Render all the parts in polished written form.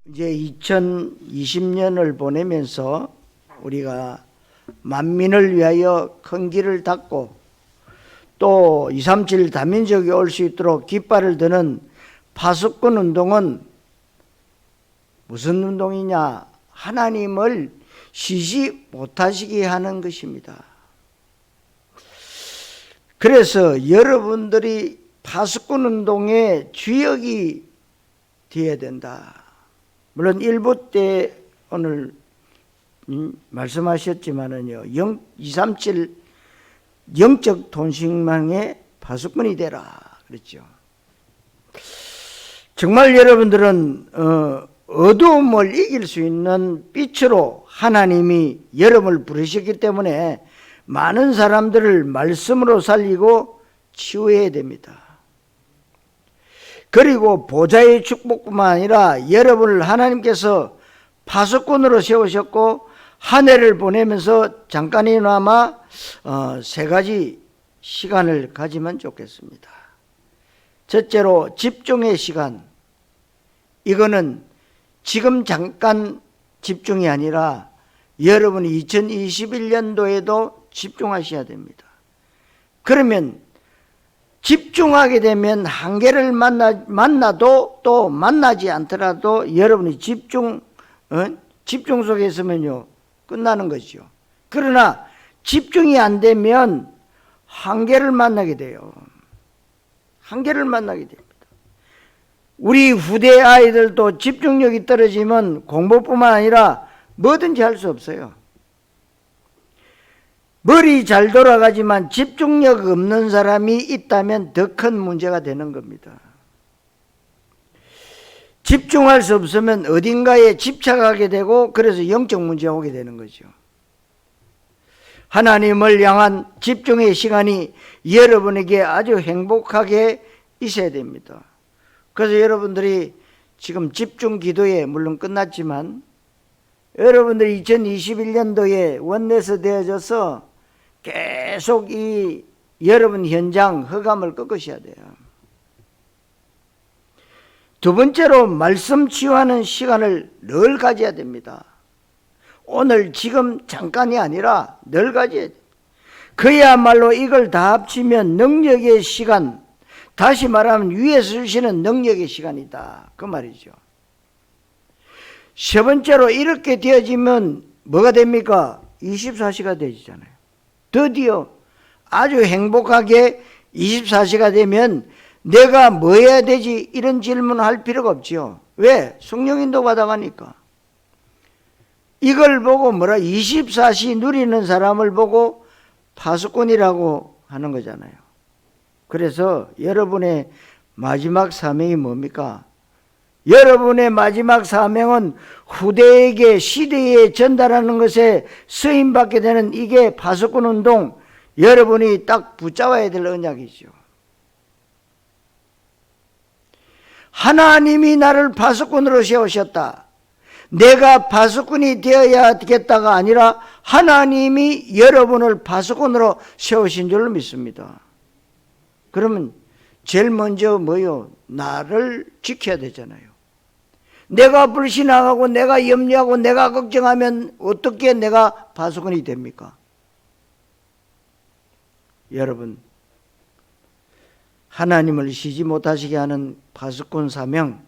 이제 2020년을 보내면서 우리가 만민을 위하여 큰 길을 닫고 또 237 다민족이 올 수 있도록 깃발을 드는 파수꾼 운동은 무슨 운동이냐? 하나님을 쉬지 못하시게 하는 것입니다. 그래서 여러분들이 파수꾼 운동의 주역이 되어야 된다. 물론 일부 때 오늘 말씀하셨지만은요, 237 영적 돈식망의 파수꾼이 되라 그랬죠. 정말 여러분들은 어두움을 이길 수 있는 빛으로 하나님이 여러분을 부르셨기 때문에 많은 사람들을 말씀으로 살리고 치유해야 됩니다. 그리고 보좌의 축복뿐만 아니라 여러분을 하나님께서 파수꾼으로 세우셨고 한 해를 보내면서 잠깐이나마 세 가지 시간을 가지면 좋겠습니다. 첫째로 집중의 시간. 이거는 지금 잠깐 집중이 아니라 여러분이 2021년도에도 집중하셔야 됩니다. 그러면 집중하게 되면 한계를 만나도 또 만나지 않더라도 여러분이 집중 속에 있으면요 끝나는 거죠. 그러나 집중이 안 되면 한계를 만나게 돼요. 한계를 만나게 됩니다. 우리 후대 아이들도 집중력이 떨어지면 공부뿐만 아니라 뭐든지 할 수 없어요. 머리 잘 돌아가지만 집중력 없는 사람이 있다면 더 큰 문제가 되는 겁니다. 집중할 수 없으면 어딘가에 집착하게 되고 그래서 영적 문제가 오게 되는 거죠. 하나님을 향한 집중의 시간이 여러분에게 아주 행복하게 있어야 됩니다. 그래서 여러분들이 지금 집중 기도에 물론 끝났지만 여러분들이 2021년도에 원내서 되어져서 계속 이 여러분 현장 흑암을 꺾으셔야 돼요. 두 번째로 말씀 치유하는 시간을 늘 가져야 됩니다. 오늘 지금 잠깐이 아니라 늘 가져야 돼요. 그야말로 이걸 다 합치면 능력의 시간, 다시 말하면 위에서 주시는 능력의 시간이다 그 말이죠. 세 번째로 이렇게 되어지면 뭐가 됩니까? 24시가 되잖아요. 드디어 아주 행복하게 24시가 되면 내가 뭐 해야 되지? 이런 질문을 할 필요가 없죠. 왜? 성령인도 받아가니까. 이걸 보고 24시 누리는 사람을 보고 파수꾼이라고 하는 거잖아요. 그래서 여러분의 마지막 사명이 뭡니까? 여러분의 마지막 사명은 후대에게 시대에 전달하는 것에 쓰임받게 되는 이게 파수꾼 운동, 여러분이 딱 붙잡아야 될 언약이죠. 하나님이 나를 파수꾼으로 세우셨다. 내가 파수꾼이 되어야겠다가 아니라 하나님이 여러분을 파수꾼으로 세우신 줄로 믿습니다. 그러면 제일 먼저 뭐요? 나를 지켜야 되잖아요. 내가 불신앙하고 내가 염려하고 내가 걱정하면 어떻게 내가 파수꾼이 됩니까? 여러분, 하나님을 쉬지 못하시게 하는 파수꾼 사명,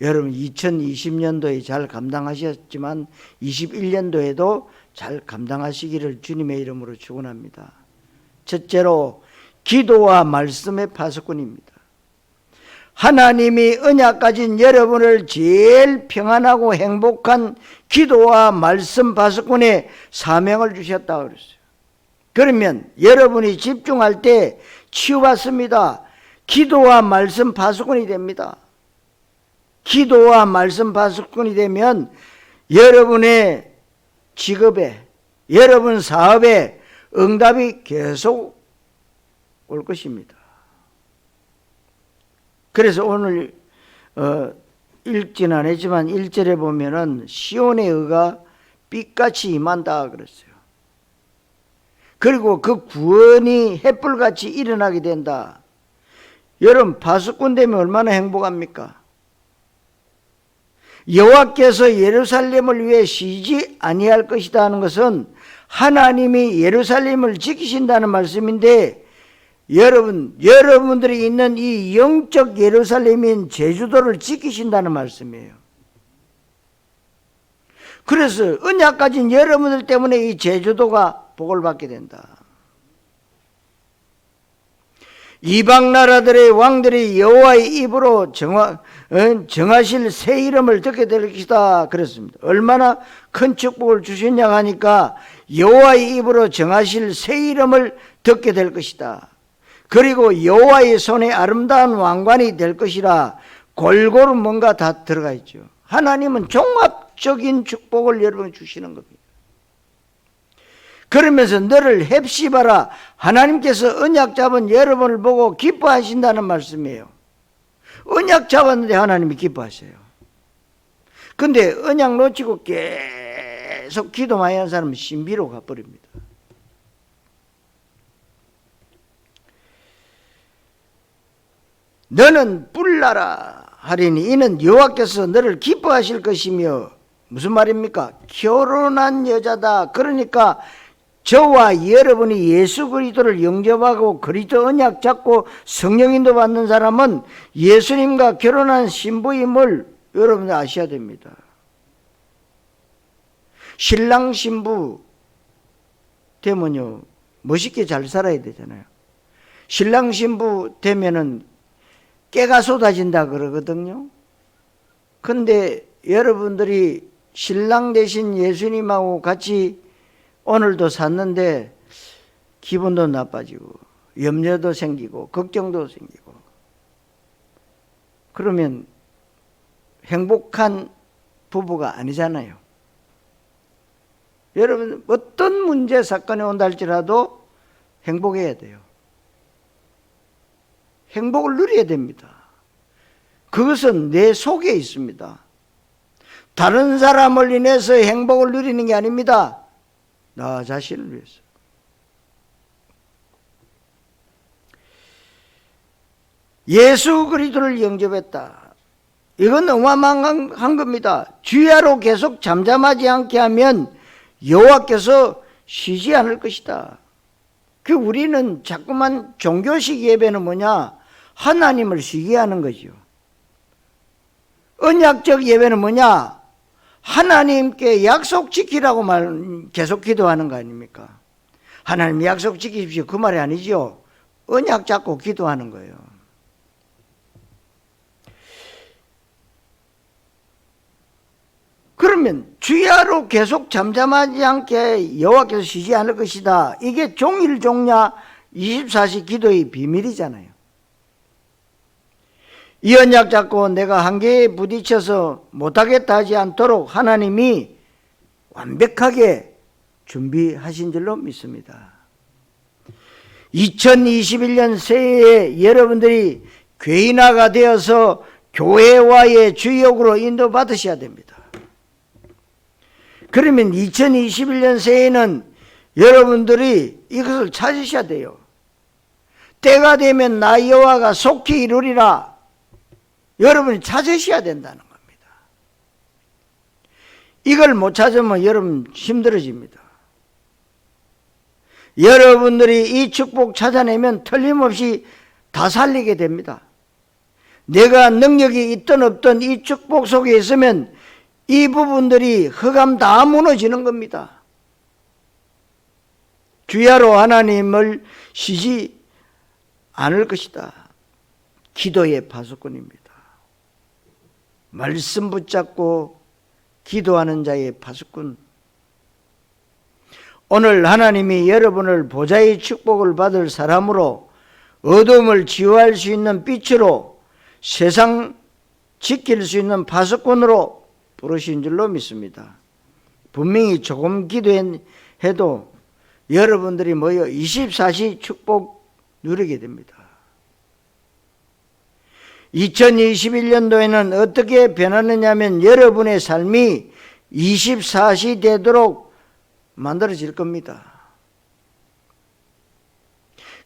여러분 2020년도에 잘 감당하셨지만 21년도에도 잘 감당하시기를 주님의 이름으로 축원합니다. 첫째로 기도와 말씀의 파수꾼입니다. 하나님이 언약 가진 여러분을 제일 평안하고 행복한 기도와 말씀 파수꾼의 사명을 주셨다고 그랬어요. 그러면 여러분이 집중할 때 치유받습니다. 기도와 말씀 파수꾼이 됩니다. 기도와 말씀 파수꾼이 되면 여러분의 직업에, 여러분 사업에 응답이 계속 올 것입니다. 그래서 오늘 읽지는 않았지만 1절에 보면은 시온의 의가 빛같이 임한다 그랬어요. 그리고 그 구원이 햇불같이 일어나게 된다. 여러분 파수꾼 되면 얼마나 행복합니까? 여호와께서 예루살렘을 위해 쉬지 아니할 것이다 하는 것은 하나님이 예루살렘을 지키신다는 말씀인데, 여러분들이 있는 이 영적 예루살렘인 제주도를 지키신다는 말씀이에요. 그래서 언약 가진 여러분들 때문에 이 제주도가 복을 받게 된다. 이방 나라들의 왕들이 여호와의 입으로 정하실 새 이름을 듣게 될 것이다 그랬습니다. 얼마나 큰 축복을 주셨냐 하니까 여호와의 입으로 정하실 새 이름을 듣게 될 것이다. 그리고 여호와의 손에 아름다운 왕관이 될 것이라. 골고루 뭔가 다 들어가 있죠. 하나님은 종합적인 축복을 여러분에게 주시는 겁니다. 그러면서 너를 헵시바라. 하나님께서 언약 잡은 여러분을 보고 기뻐하신다는 말씀이에요. 언약 잡았는데 하나님이 기뻐하세요. 근데 언약 놓치고 계속 기도 많이 하는 사람은 신비로 가버립니다. 너는 뿔나라 하리니 이는 여호와께서 너를 기뻐하실 것이며, 무슨 말입니까? 결혼한 여자다. 그러니까 저와 여러분이 예수 그리스도를 영접하고 그리스도 언약 잡고 성령인도 받는 사람은 예수님과 결혼한 신부임을 여러분들 아셔야 됩니다. 신랑 신부 되면요 멋있게 잘 살아야 되잖아요. 신랑 신부 되면은 깨가 쏟아진다 그러거든요. 근데 여러분들이 신랑 대신 예수님하고 같이 오늘도 샀는데 기분도 나빠지고 염려도 생기고 걱정도 생기고, 그러면 행복한 부부가 아니잖아요. 여러분 어떤 문제 사건이 온다 할지라도 행복해야 돼요. 행복을 누려야 됩니다. 그것은 내 속에 있습니다. 다른 사람을 인해서 행복을 누리는 게 아닙니다. 나 자신을 위해서. 예수 그리스도를 영접했다. 이건 어마어마한 겁니다. 주야로 계속 잠잠하지 않게 하면 여호와께서 쉬지 않을 것이다. 그 우리는 자꾸만 종교식 예배는 뭐냐? 하나님을 쉬게 하는 거죠. 언약적 예배는 뭐냐? 하나님께 약속 지키라고 계속 기도하는 거 아닙니까? 하나님 약속 지키십시오. 그 말이 아니죠. 언약 잡고 기도하는 거예요. 그러면 주야로 계속 잠잠하지 않게 여호와께서 쉬지 않을 것이다. 이게 종일종야 24시 기도의 비밀이잖아요. 이 언약 잡고 내가 한계에 부딪혀서 못하겠다 하지 않도록 하나님이 완벽하게 준비하신 줄로 믿습니다. 2021년 새해에 여러분들이 괴인화가 되어서 교회와의 주역으로 인도받으셔야 됩니다. 그러면 2021년 새해에는 여러분들이 이것을 찾으셔야 돼요. 때가 되면 나 여호와가 속히 이루리라. 여러분이 찾으셔야 된다는 겁니다. 이걸 못 찾으면 여러분 힘들어집니다. 여러분들이 이 축복 찾아내면 틀림없이 다 살리게 됩니다. 내가 능력이 있든 없든 이 축복 속에 있으면 이 부분들이 흑암 다 무너지는 겁니다. 주야로 하나님을 쉬지 않을 것이다. 기도의 파수꾼입니다. 말씀 붙잡고 기도하는 자의 파수꾼. 오늘 하나님이 여러분을 보좌의 축복을 받을 사람으로, 어둠을 치유할 수 있는 빛으로, 세상 지킬 수 있는 파수꾼으로 부르신 줄로 믿습니다. 분명히 조금 기도해도 여러분들이 모여 24시 축복 누리게 됩니다. 2021년도에는 어떻게 변하느냐 하면 여러분의 삶이 24시 되도록 만들어질 겁니다.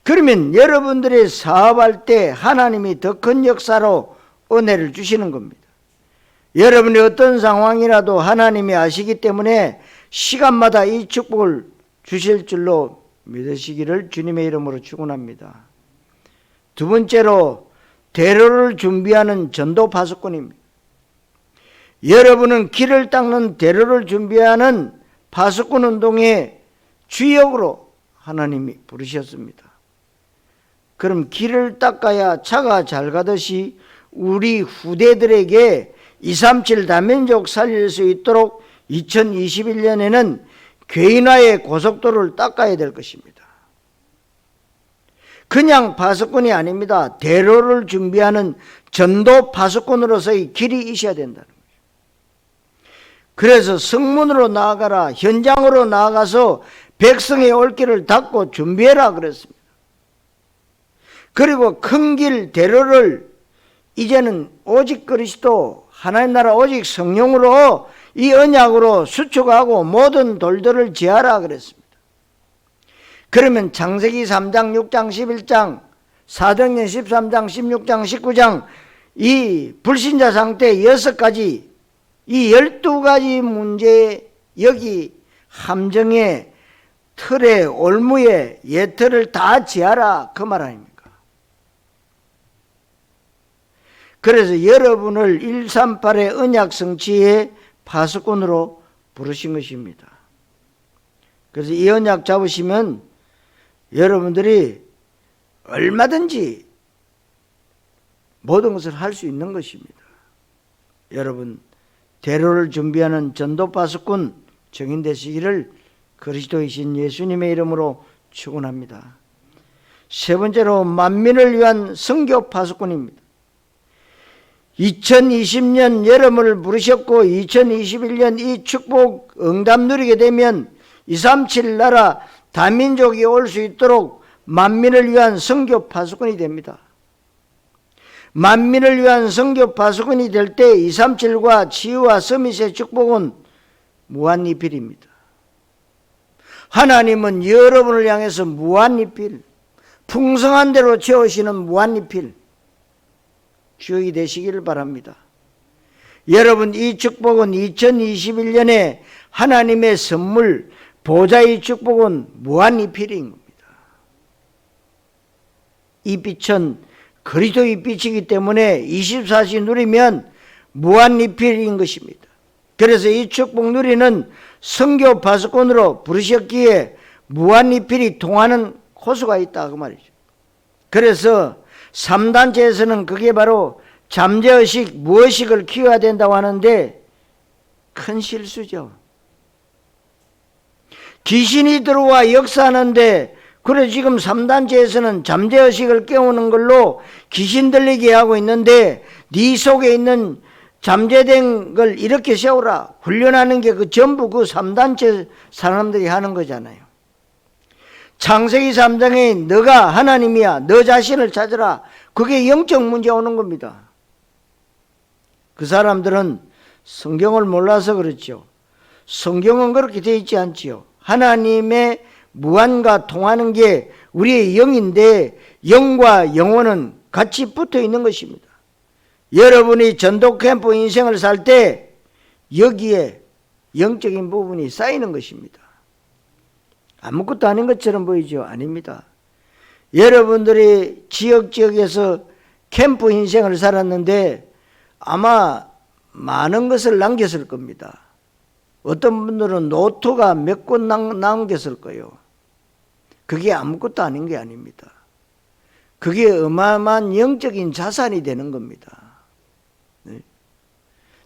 그러면 여러분들이 사업할 때 하나님이 더 큰 역사로 은혜를 주시는 겁니다. 여러분이 어떤 상황이라도 하나님이 아시기 때문에 시간마다 이 축복을 주실 줄로 믿으시기를 주님의 이름으로 축원합니다. 두 번째로 대로를 준비하는 전도 파수꾼입니다. 여러분은 길을 닦는 대로를 준비하는 파수꾼 운동의 주역으로 하나님이 부르셨습니다. 그럼 길을 닦아야 차가 잘 가듯이 우리 후대들에게 237 다민족 살릴 수 있도록 2021년에는 개인화의 고속도로를 닦아야 될 것입니다. 그냥 파수꾼이 아닙니다. 대로를 준비하는 전도 파수꾼으로서의 길이 있어야 된다는 거죠. 그래서 성문으로 나아가라, 현장으로 나아가서 백성의 올 길을 닦고 준비해라 그랬습니다. 그리고 큰 길 대로를 이제는 오직 그리스도 하나님 나라 오직 성령으로 이 언약으로 수축하고 모든 돌들을 제하라 그랬습니다. 그러면 창세기 3장, 6장, 11장, 사도행전 13장, 16장, 19장 이 불신자 상태 6가지 이 12가지 문제 여기 함정에 틀에 올무에 예틀을 다 제하라 그 말 아닙니까? 그래서 여러분을 138의 언약 성취의 파수꾼으로 부르신 것입니다. 그래서 이 언약 잡으시면 여러분들이 얼마든지 모든 것을 할 수 있는 것입니다. 여러분 대로를 준비하는 전도 파수꾼 정인되시기를 그리스도이신 예수님의 이름으로 축원합니다. 세 번째로 만민을 위한 선교 파수꾼입니다. 2020년 여러분을 부르셨고 2021년 이 축복 응답 누리게 되면 237 나라 다민족이 올 수 있도록 만민을 위한 선교 파수꾼이 됩니다. 만민을 위한 선교 파수꾼이 될 때 237과 치유와 서밋의 축복은 무한리필입니다. 하나님은 여러분을 향해서 무한리필, 풍성한 대로 채우시는 무한리필 주역이 되시기를 바랍니다. 여러분 이 축복은 2021년에 하나님의 선물 보좌의 축복은 무한리필인 겁니다. 이 빛은 그리스도의 빛이기 때문에 24시 누리면 무한리필인 것입니다. 그래서 이 축복 누리는 선교 파수꾼으로 부르셨기에 무한리필이 통하는 호수가 있다 그 말이죠. 그래서 3단체에서는 그게 바로 잠재의식, 무의식을 키워야 된다고 하는데 큰 실수죠. 귀신이 들어와 역사하는데 그래 지금 3단체에서는 잠재의식을 깨우는 걸로 귀신 들리게 하고 있는데 네 속에 있는 잠재된 걸 이렇게 세우라 훈련하는 게 그 전부 그 3단체 사람들이 하는 거잖아요. 창세기 3장에 너가 하나님이야 너 자신을 찾으라 그게 영적 문제 오는 겁니다. 그 사람들은 성경을 몰라서 그렇죠. 성경은 그렇게 되어 있지 않지요. 하나님의 무한과 통하는 게 우리의 영인데 영과 영혼은 같이 붙어 있는 것입니다. 여러분이 전도 캠프 인생을 살 때 여기에 영적인 부분이 쌓이는 것입니다. 아무것도 아닌 것처럼 보이죠? 아닙니다. 여러분들이 지역에서 캠프 인생을 살았는데 아마 많은 것을 남겼을 겁니다. 어떤 분들은 노트가 몇 권 남겼을 거예요. 그게 아무것도 아닌 게 아닙니다. 그게 어마어마한 영적인 자산이 되는 겁니다. 네.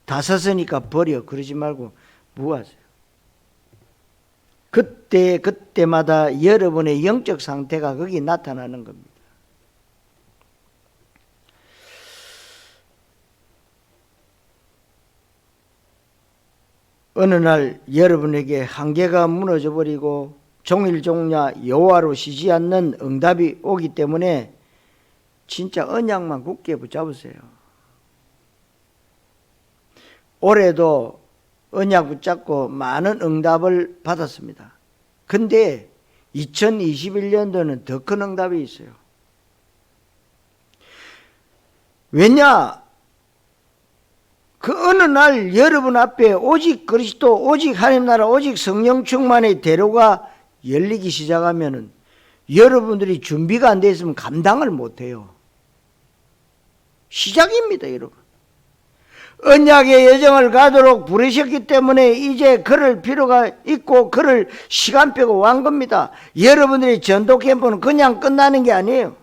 다 썼으니까 버려 그러지 말고 무하세요. 그때마다 여러분의 영적 상태가 거기 나타나는 겁니다. 어느 날 여러분에게 한계가 무너져 버리고 종일종야 여호와로 쉬지 않는 응답이 오기 때문에 진짜 언약만 굳게 붙잡으세요. 올해도 언약 붙잡고 많은 응답을 받았습니다. 근데 2021년도는 더 큰 응답이 있어요. 왜냐? 그 어느 날 여러분 앞에 오직 그리스도, 오직 하나님 나라, 오직 성령 충만의 대로가 열리기 시작하면은 여러분들이 준비가 안 돼 있으면 감당을 못 해요. 시작입니다, 여러분. 언약의 여정을 가도록 부르셨기 때문에 이제 걸을 필요가 있고 걸을 시간표가 완 겁니다. 여러분들의 전도 캠프는 그냥 끝나는 게 아니에요.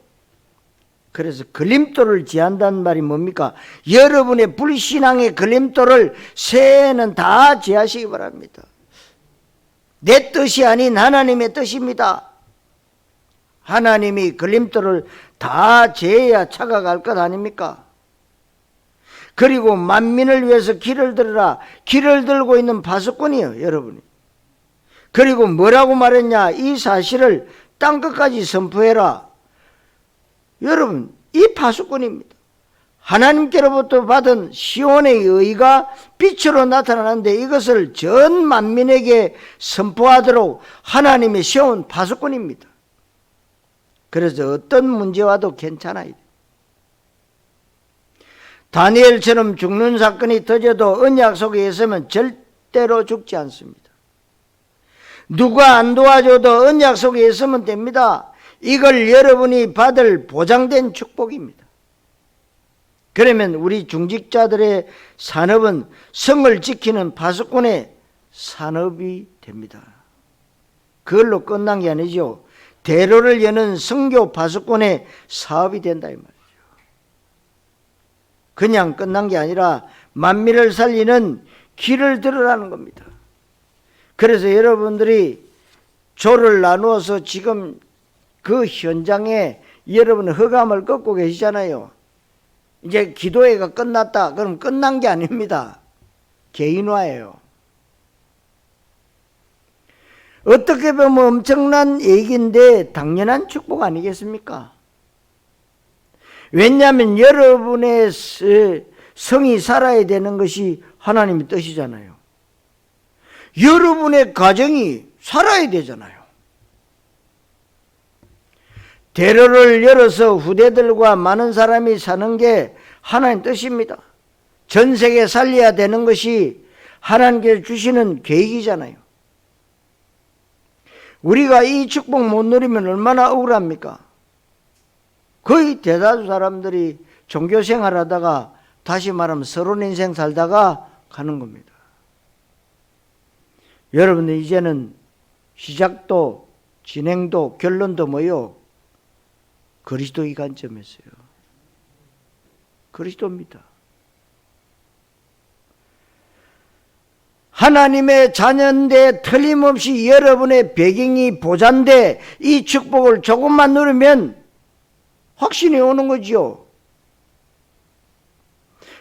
그래서 걸림돌을 제한다는 말이 뭡니까? 여러분의 불신앙의 걸림돌을 새해에는 다 제하시기 바랍니다. 내 뜻이 아닌 하나님의 뜻입니다. 하나님이 걸림돌을 다 제해야 차가 갈 것 아닙니까? 그리고 만민을 위해서 길을 들으라. 길을 들고 있는 파수꾼이에요, 여러분이. 그리고 뭐라고 말했냐? 이 사실을 땅끝까지 선포해라. 여러분, 이 파수꾼입니다. 하나님께로부터 받은 시온의 의가 빛으로 나타나는데 이것을 전 만민에게 선포하도록 하나님이 세운 파수꾼입니다. 그래서 어떤 문제와도 괜찮아요. 다니엘처럼 죽는 사건이 터져도 언약 속에 있으면 절대로 죽지 않습니다. 누가 안 도와줘도 언약 속에 있으면 됩니다. 이걸 여러분이 받을 보장된 축복입니다. 그러면 우리 중직자들의 산업은 성을 지키는 파수꾼의 산업이 됩니다. 그걸로 끝난 게 아니죠. 대로를 여는 선교 파수꾼의 사업이 된다 이 말이죠. 그냥 끝난 게 아니라 만민을 살리는 길을 들으라는 겁니다. 그래서 여러분들이 조를 나누어서 지금 그 현장에 여러분 허감을 꺾고 계시잖아요. 이제 기도회가 끝났다. 그럼 끝난 게 아닙니다. 개인화예요. 어떻게 보면 엄청난 얘기인데 당연한 축복 아니겠습니까? 왜냐하면 여러분의 성이 살아야 되는 것이 하나님의 뜻이잖아요. 여러분의 가정이 살아야 되잖아요. 대로를 열어서 후대들과 많은 사람이 사는 게 하나님 뜻입니다. 전 세계 살려야 되는 것이 하나님께서 주시는 계획이잖아요. 우리가 이 축복 못 누리면 얼마나 억울합니까? 거의 대다수 사람들이 종교 생활하다가 다시 말하면 서론 인생 살다가 가는 겁니다. 여러분들 이제는 시작도 진행도 결론도 뭐요? 그리스도의 관점에서요. 그리스도입니다. 하나님의 자녀인데 틀림없이 여러분의 배경이 보잔데 이 축복을 조금만 누르면 확신이 오는 거지요.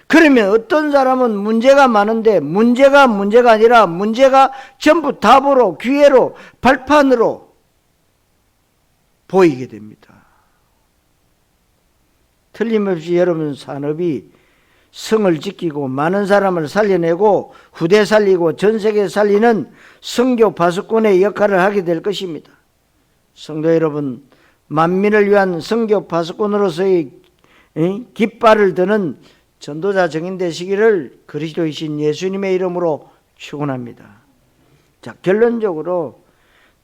그러면 어떤 사람은 문제가 많은데 문제가 아니라 문제가 전부 답으로 기회로 발판으로 보이게 됩니다. 틀림없이 여러분 산업이 성을 지키고 많은 사람을 살려내고 후대 살리고 전 세계 살리는 선교 파수꾼의 역할을 하게 될 것입니다. 성도 여러분, 만민을 위한 선교 파수꾼으로서의 깃발을 드는 전도자 정인 되시기를 그리스도이신 예수님의 이름으로 축원합니다. 자, 결론적으로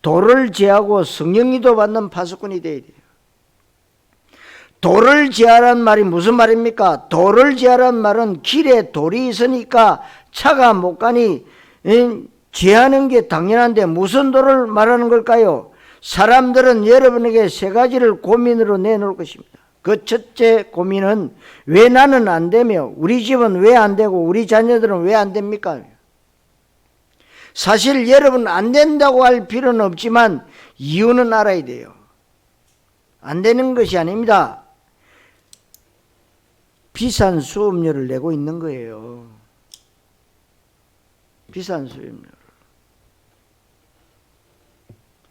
도를 제하고 성령이도 받는 파수꾼이 되어야 돼요. 도를 제하란 말이 무슨 말입니까? 도를 제하란 말은 길에 돌이 있으니까 차가 못 가니 제하는 게 당연한데 무슨 도를 말하는 걸까요? 사람들은 여러분에게 세 가지를 고민으로 내놓을 것입니다. 그 첫째 고민은 왜 나는 안 되며 우리 집은 왜 안 되고 우리 자녀들은 왜 안 됩니까? 사실 여러분 안 된다고 할 필요는 없지만 이유는 알아야 돼요. 안 되는 것이 아닙니다. 비싼 수업료를 내고 있는 거예요. 비싼 수업료를.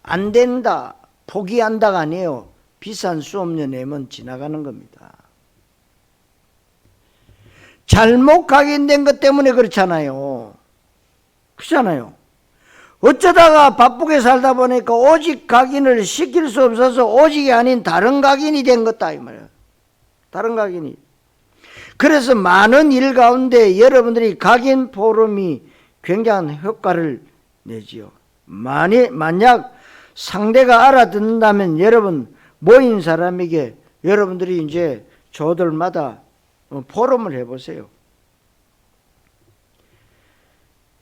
안 된다, 포기한다가 아니에요. 비싼 수업료 내면 지나가는 겁니다. 잘못 각인된 것 때문에 그렇잖아요. 그렇잖아요. 어쩌다가 바쁘게 살다 보니까 오직 각인을 시킬 수 없어서 오직이 아닌 다른 각인이 된 것다 이 말이에요. 다른 각인이. 그래서 많은 일 가운데 여러분들이 각인 포럼이 굉장한 효과를 내지요. 만약 상대가 알아듣는다면 여러분 모인 사람에게 여러분들이 이제 조들마다 포럼을 해보세요.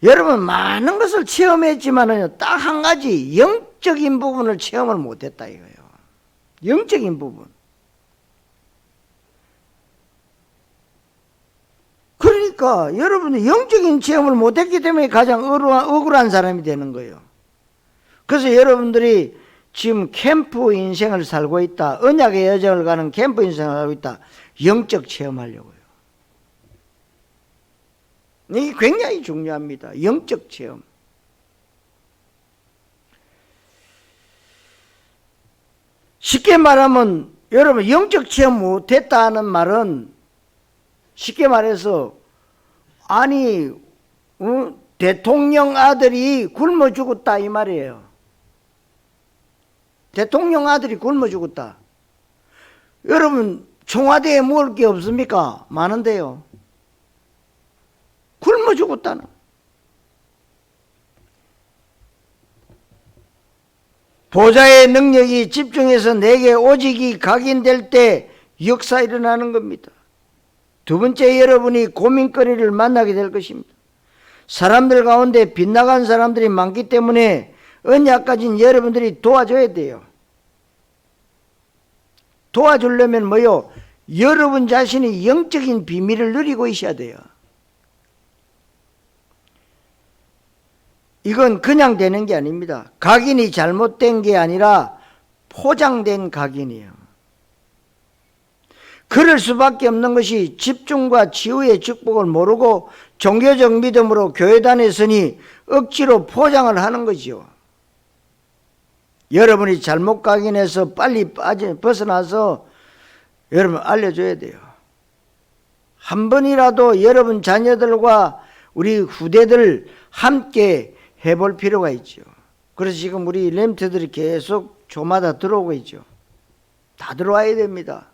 여러분 많은 것을 체험했지만은 딱 한 가지 영적인 부분을 체험을 못했다 이거예요. 영적인 부분. 그러니까 여러분이 영적인 체험을 못했기 때문에 가장 억울한 사람이 되는 거예요. 그래서 여러분들이 지금 캠프 인생을 살고 있다. 언약의 여정을 가는 캠프 인생을 살고 있다. 영적 체험하려고요. 이게 굉장히 중요합니다. 영적 체험. 쉽게 말하면 여러분 영적 체험 못했다는 말은 쉽게 말해서 아니 대통령 아들이 굶어 죽었다 이 말이에요. 대통령 아들이 굶어 죽었다. 여러분 청와대에 먹을 게 없습니까? 많은데요. 굶어 죽었다는. 보좌의 능력이 집중해서 내게 오직이 각인될 때 역사 일어나는 겁니다. 두 번째, 여러분이 고민거리를 만나게 될 것입니다. 사람들 가운데 빗나간 사람들이 많기 때문에 언약 가진 여러분들이 도와줘야 돼요. 도와주려면 뭐요? 여러분 자신이 영적인 비밀을 누리고 있어야 돼요. 이건 그냥 되는 게 아닙니다. 각인이 잘못된 게 아니라 포장된 각인이에요. 그럴 수밖에 없는 것이 집중과 치유의 축복을 모르고 종교적 믿음으로 교회단에 서니 억지로 포장을 하는 거죠. 여러분이 잘못 각인해서 빨리 벗어나서 여러분 알려줘야 돼요. 한 번이라도 여러분 자녀들과 우리 후대들 함께 해볼 필요가 있죠. 그래서 지금 우리 렘트들이 계속 조마다 들어오고 있죠. 다 들어와야 됩니다.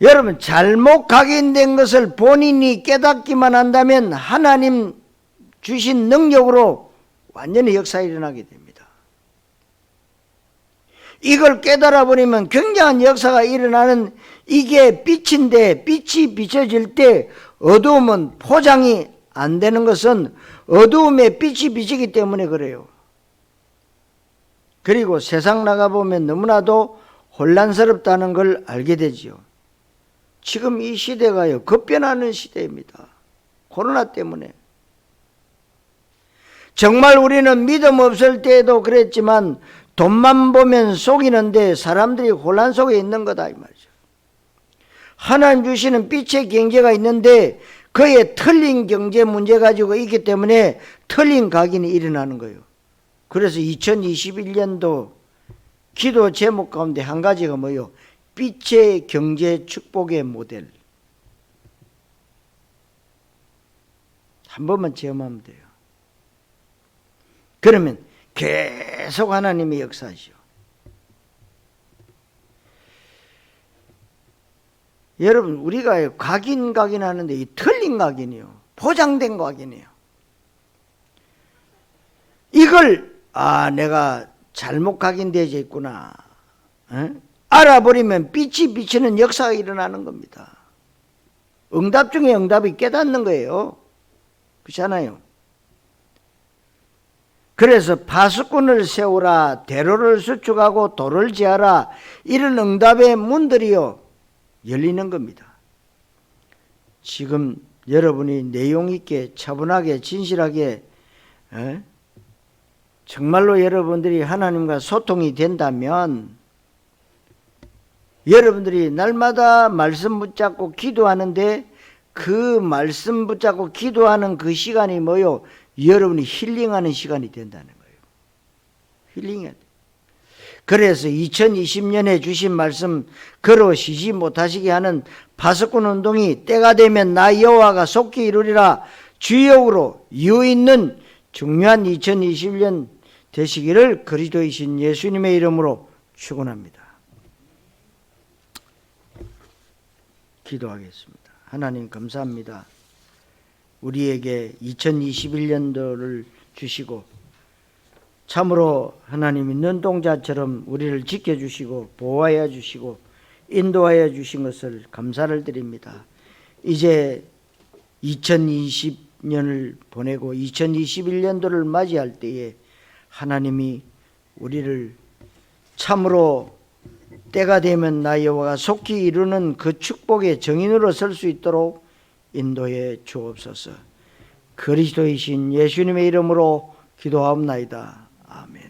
여러분 잘못 각인된 것을 본인이 깨닫기만 한다면 하나님 주신 능력으로 완전히 역사가 일어나게 됩니다. 이걸 깨달아 버리면 굉장한 역사가 일어나는 이게 빛인데 빛이 비춰질 때 어두움은 포장이 안 되는 것은 어두움에 빛이 비치기 때문에 그래요. 그리고 세상 나가보면 너무나도 혼란스럽다는 걸 알게 되지요. 지금 이 시대가요 급변하는 시대입니다. 코로나 때문에. 정말 우리는 믿음 없을 때에도 그랬지만 돈만 보면 속이는데 사람들이 혼란 속에 있는 거다 이 말이죠. 하나님 주시는 빛의 경제가 있는데 그의 틀린 경제 문제 가지고 있기 때문에 틀린 각인이 일어나는 거예요. 그래서 2021년도 기도 제목 가운데 한 가지가 뭐예요? 빛의 경제 축복의 모델. 한 번만 체험하면 돼요. 그러면 계속 하나님의 역사죠. 여러분 우리가 각인하는데 이 틀린 각인이요. 포장된 각인이에요. 이걸 내가 잘못 각인되어 있구나. 알아버리면 빛이 비치는 역사가 일어나는 겁니다. 응답 중에 응답이 깨닫는 거예요. 그렇잖아요. 그래서 파수꾼을 세우라, 대로를 수축하고 도를 지하라, 이런 응답의 문들이요 열리는 겁니다. 지금 여러분이 내용 있게 차분하게 진실하게 정말로 여러분들이 하나님과 소통이 된다면 여러분들이 날마다 말씀 붙잡고 기도하는데 그 말씀 붙잡고 기도하는 그 시간이 뭐요? 여러분이 힐링하는 시간이 된다는 거예요. 힐링해야 돼. 그래서 2020년에 주신 말씀 걸어 쉬지 못하시게 하는 파수꾼 운동이 때가 되면 나 여호와가 속히 이루리라 주역으로 이유 있는 중요한 2021년 되시기를 그리스도이신 예수님의 이름으로 축원합니다. 기도하겠습니다. 하나님 감사합니다. 우리에게 2021년도를 주시고 참으로 하나님이 눈동자처럼 우리를 지켜주시고 보호하여 주시고 인도하여 주신 것을 감사를 드립니다. 이제 2020년을 보내고 2021년도를 맞이할 때에 하나님이 우리를 참으로 때가 되면 나 여호와가 속히 이루는 그 축복의 정인으로 설 수 있도록 인도해 주옵소서. 그리스도이신 예수님의 이름으로 기도하옵나이다. 아멘.